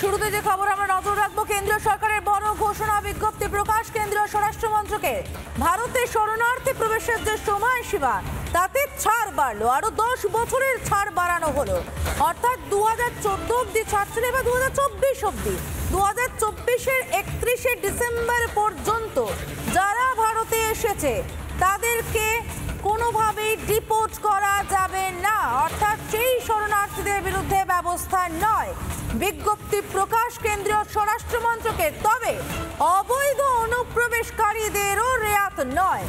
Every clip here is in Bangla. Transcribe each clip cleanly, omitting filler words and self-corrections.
শুরুতে যে খবর আমরা নজর রাখবো, কেন্দ্রীয় সরকারের বড় ঘোষণা, বিজ্ঞপ্তি প্রকাশ কেন্দ্রীয় স্বরাষ্ট্র মন্ত্রকের। ভারতে শরণার্থী প্রবেশের যে সময়সীমা তাতে ছাড় বাড়লো, আরো 10 বছরের ছাড় বাড়ানো হলো। অর্থাৎ 2014 অব্দি ছাড় ছিল, এবার 2024 অব্দি। 2024-এর 31শে ডিসেম্বর পর্যন্ত যারা ভারতে এসেছে তাদেরকে কোনোভাবেই ডিপোর্ট করা যাবে না, অর্থাৎ সেই শরণার্থীদের বিরুদ্ধে ব্যবস্থা নয়। বিজ্ঞপ্তি প্রকাশ কেন্দ্রীয় স্বরাষ্ট্র মন্ত্রকের। তবে অবৈধ অনুপ্রবেশকারীদেরও রেয়াত নয়।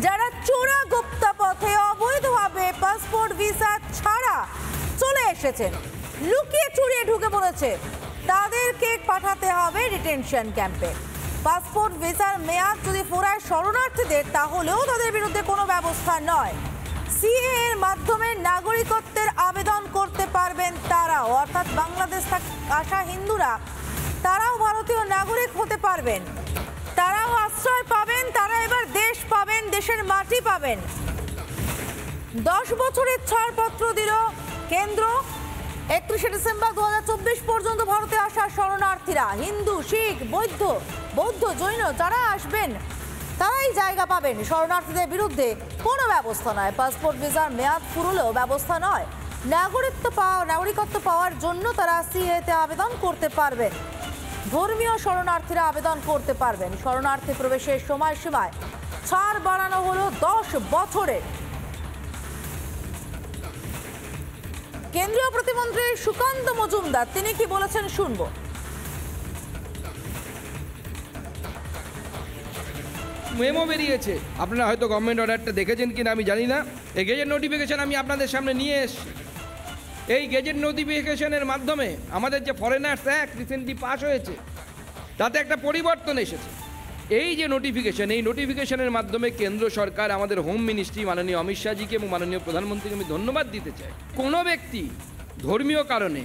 যারা চোরা গুপ্তা পথে অবৈধভাবে পাসপোর্ট ভিসা ছাড়া চলে এসেছেন, লুকিয়ে চুরিয়ে ঢুকে পড়েছে, তাদেরকে পাঠাতে হবে ডিটেনশন ক্যাম্পে। পাসপোর্ট ভিসার মেয়াদ যদি ফুরায় শরণার্থীদের, তাহলেও তাদের বিরুদ্ধে কোনো ব্যবস্থা নয়। সিএ এর মাধ্যমে নাগরিকত্বের আবেদন করতে পারবেন তারাও, অর্থাৎ বাংলাদেশ থেকে আসা হিন্দুরা তারাও ভারতীয় নাগরিক হতে পারবেন, তারাও আশ্রয় পাবেন, তারা এবার দেশ পাবেন, দেশের মাটি পাবেন। 10 বছরের ছাড়পত্র দিল কেন্দ্র। 31শে ডিসেম্বর 2024 পর্যন্ত ভারতে আসা শরণার্থীরা, হিন্দু, শিখ, বৌদ্ধ, জৈন যারা আসবেন তারাই জায়গা পাবেন। শরণার্থীদের বিরুদ্ধে কোনো ব্যবস্থা নয়। পাসপোর্ট ভিসার মেয়াদ ফুরলেও ব্যবস্থা নয়। নাগরিকত্ব পাওয়ার জন্য তারা সিএতে আবেদন করতে পারবেন। ধর্মীয় শরণার্থীরা আবেদন করতে পারবেন। শরণার্থী প্রবেশের সময়সীমায় ছাড় বাড়ানো হলো 10 বছরের। কেন্দ্রীয় প্রতিমন্ত্রী সুকান্ত মজুমদার তিনি কি বলেছেন শুনবো। মেমো বেরিয়েছে, আপনারা হয়তো গভর্নমেন্ট অর্ডারটা দেখেছেন কিনা আমি জানি না। এই গেজেট নোটিফিকেশন আমি আপনাদের সামনে নিয়ে এসেছি। এই গেজেট নোটিফিকেশনের মাধ্যমে আমাদের যে ফরেনার্স অ্যাক্ট রিসেন্টলি পাস হয়েছে তাতে একটা পরিবর্তন এসেছে। এই যে নোটিফিকেশন, এই নোটিফিকেশনের মাধ্যমে কেন্দ্র সরকার, আমাদের হোম মিনিস্ট্রি, মাননীয় অমিত শাহজিকে এবং মাননীয় প্রধানমন্ত্রীকে আমি ধন্যবাদ দিতে চাই। কোনো ব্যক্তি ধর্মীয় কারণে,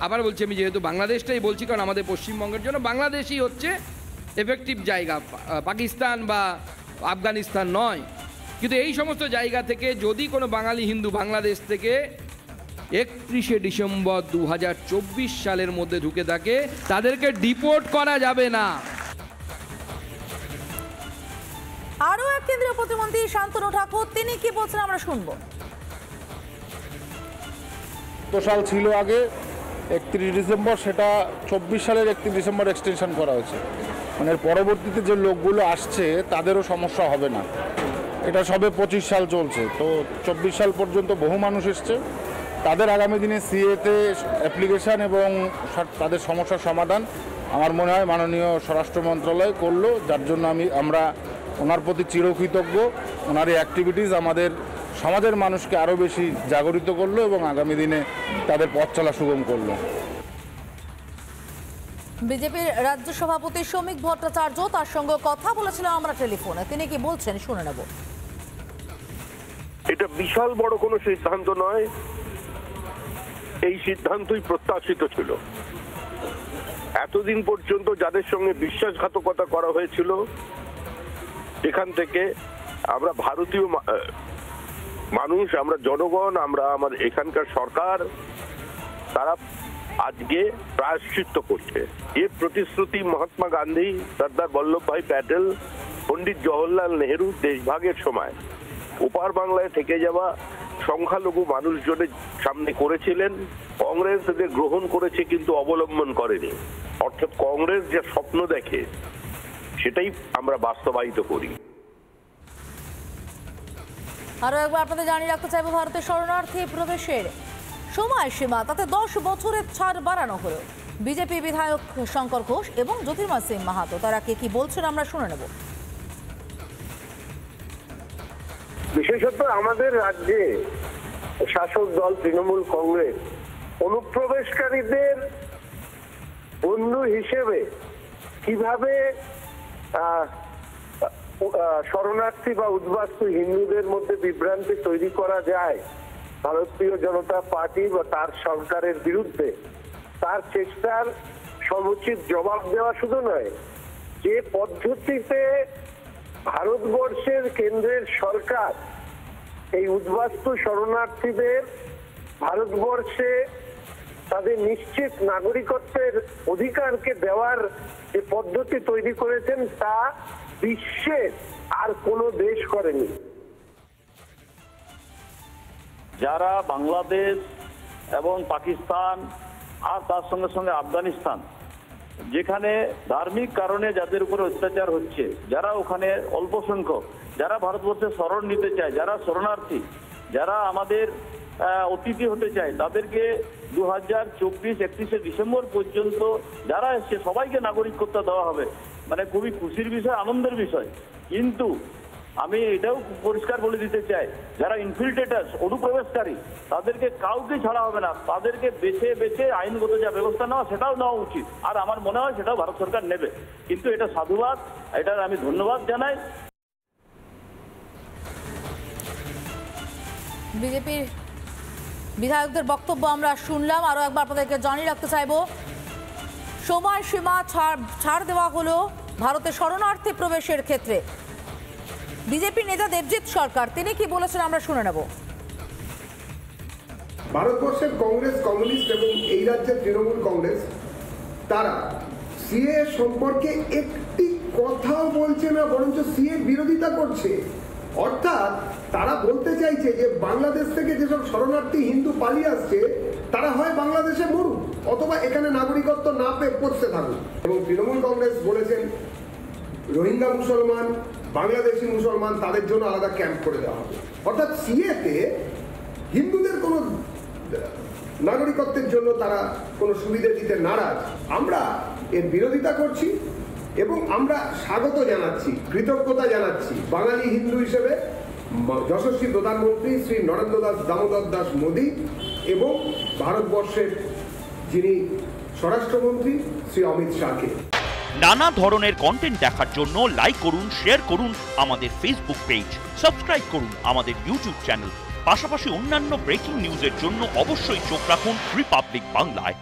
আবার বলছি আমি যেহেতু বাংলাদেশটাই বলছি কারণ আমাদের পশ্চিমবঙ্গের জন্য বাংলাদেশই হচ্ছে এফেক্টিভ জায়গা, পাকিস্তান বা আফগানিস্তান নয়। কিন্তু এই সমস্ত জায়গা থেকে যদি কোনো বাঙালি হিন্দু বাংলাদেশ থেকে 31শে ডিসেম্বর 2024 সালের মধ্যে ঢুকে থাকে, তাদেরকে ডিপোর্ট করা যাবে না। আরো এক কেন্দ্রীয় প্রতিমন্ত্রী শান্তনু ঠাকুর তিনি কি বলছেন আমরা শুনবো। তো সাল ছিল আগে 31 ডিসেম্বর, সেটা 24 সালের 31 ডিসেম্বর এক্সটেনশন করা হয়েছে। মানে পরবর্তীতে যে লোকগুলো আসছে তাদেরও সমস্যা হবে না। এটা সবে 25 সাল চলছে, তো 24 সাল পর্যন্ত বহু মানুষ এসছে। তাদের আগামী দিনে সিএতে অ্যাপ্লিকেশান এবং তাদের সমস্যার সমাধান আমার মনে হয় মাননীয় স্বরাষ্ট্র মন্ত্রণালয় করলো, যার জন্য আমরা ওনার প্রতি চিরকৃতজ্ঞ। ওনার এই অ্যাক্টিভিটিস আমাদের সমাজের মানুষকে আরও বেশি জাগরিত করলো এবং আগামী দিনে তাদের পথ চলা সুগম করলো। বিজেপির রাজ্য সভাপতি শ্রমিক ভট্টাচার্য, তার সঙ্গে কথা বলেছিলাম আমরা টেলিফোনে, তিনি কি বলছেন শুনে নেব। এটা বিশাল বড় কোনো সিদ্ধান্ত নয়, এই সিদ্ধান্তই প্রত্যাশিত ছিল। এতদিন পর্যন্ত যাদের সঙ্গে বিশ্বাসঘাতকতা করা হয়েছিল, এখান থেকে আমরা ভারতীয় মানুষ, আমরা জনগণ, আমার এখানকার সরকার, তারা আজকে প্রায়শ্চিত্ত করছে। এর প্রতিশ্রুতি মহাত্মা গান্ধী, সর্দার বল্লভভাই প্যাটেল, পণ্ডিত জওহরলাল নেহেরু দেশভাগের সময় ওপার বাংলায় থেকে যাওয়া সংখ্যালঘু মানুষজনের সামনে করেছিলেন। কংগ্রেস এদের গ্রহণ করেছে কিন্তু অবলম্বন করেনি। অর্থাৎ কংগ্রেস যে স্বপ্ন দেখে সেটাই আমরা বাস্তবায়িত করি। আরো একবার আপনাদের জানিয়ে রাখতে চাইবো, ভারতের শরণার্থী প্রবেশের সময়সীমা তাতে 10 বছরের ছাড় বাড়ানো হলো। বিজেপি বিধায়ক শঙ্কর ঘোষ এবং জ্যোতির্ময় সিং মাহাতো তারা কি বলছেন আমরা শুনে নেব। বিশেষত আমাদের রাজ্যে শাসক দল তৃণমূল কংগ্রেস অনুপ্রবেশকারীদের বন্ধু হিসেবে কিভাবে শরণার্থী বা উদ্বাস্তু হিন্দুদের মধ্যে বিভ্রান্তি তৈরি করা যায় ভারতীয় জনতা পার্টি বা তার সরকারের বিরুদ্ধে, তার চেষ্টার সমুচিত জবাব দেওয়া শুধু নয়, যে পদ্ধতিতে ভারতবর্ষের কেন্দ্রের সরকার এই উদ্বাস্তু শরণার্থীদের ভারতবর্ষে তাদের নিশ্চিত নাগরিকত্বের অধিকারকে দেওয়ার যে পদ্ধতি তৈরি করেছেন তা বিশ্বের আর কোনো দেশ করেনি। যারা বাংলাদেশ এবং পাকিস্তান আর তার সঙ্গে সঙ্গে আফগানিস্তান, যেখানে ধার্মিক কারণে যাদের উপরে অত্যাচার হচ্ছে, যারা ওখানে অল্প সংখ্যক, যারা ভারতবর্ষে শরণ নিতে চায়, যারা শরণার্থী, যারা আমাদের অতিথি হতে চায়, তাদেরকে 2024 31শে ডিসেম্বর পর্যন্ত যারা এসছে সবাইকে নাগরিকত্ব দেওয়া হবে। মানে খুবই খুশির বিষয়, আনন্দের বিষয়। কিন্তু আমি এটাও পরিষ্কার বলে দিতে চাই, যারা ইনফিল্ট্রেটার্স, অনুপ্রবেশকারী, তাদেরকে কাউকে ছাড়া হবে না। তাদেরকে বেছে বেছে আইনগত যা ব্যবস্থা নেওয়া সেটাও নেওয়া উচিত। আর আমার মনে হয় সেটাও ভারত সরকার নেবে। কিন্তু এটা সাধুবাদ, এটার আমি ধন্যবাদ জানাই। বিজেপির বিধায়কদের বক্তব্য আমরা শুনলাম। আরো একবার আপনাদেরকে জানিয়ে রাখতে চাইবো, সময়সীমা ছাড় দেওয়া হলো ভারতে শরণার্থী প্রবেশের ক্ষেত্রে। বিজেপি নেতা দেবজিৎ সরকার তিনি কি বলেছেন আমরা শুনে নেব। ভারতবর্ষের কংগ্রেস, কমিউনিস্ট এবং এই রাজ্যের তৃণমূল কংগ্রেস তারা সিএ সম্পর্কে একটি কথাও বলছে না, বরঞ্চ সিএ বিরোধিতা করছে। অর্থাৎ তারা বলতে চাইছে যে বাংলাদেশ থেকে যেসব শরণার্থী হিন্দু পালিয়ে আসছে তারা হয় বাংলাদেশে মরুক অথবা এখানে নাগরিকত্ব না পেয়ে পড়তে থাকুক। এবং তৃণমূল কংগ্রেস বলেছেন রোহিঙ্গা মুসলমান, বাংলাদেশি মুসলমান তাদের জন্য আলাদা ক্যাম্প করে দেওয়া হবে। অর্থাৎ সিএতে হিন্দুদের কোনো নাগরিকত্বের জন্য তারা কোনো সুবিধা দিতে নারাজ। আমরা এর বিরোধিতা করছি এবং আমরা স্বাগত জানাচ্ছি, কৃতজ্ঞতা জানাচ্ছি বাঙালি হিন্দু হিসেবে যশস্বী প্রধানমন্ত্রী শ্রী নরেন্দ্র দামোদর দাস মোদী এবং ভারতবর্ষের যিনি স্বরাষ্ট্রমন্ত্রী শ্রী অমিত শাহকে। নানা ধরনের কন্টেন্ট দেখার জন্য লাইক করুন, শেয়ার করুন আমাদের ফেসবুক পেজ, সাবস্ক্রাইব করুন আমাদের ইউটিউব চ্যানেল। পাশাপাশি অন্যান্য ব্রেকিং নিউজের জন্য অবশ্যই চোখ রাখুন রিপাবলিক বাংলায়।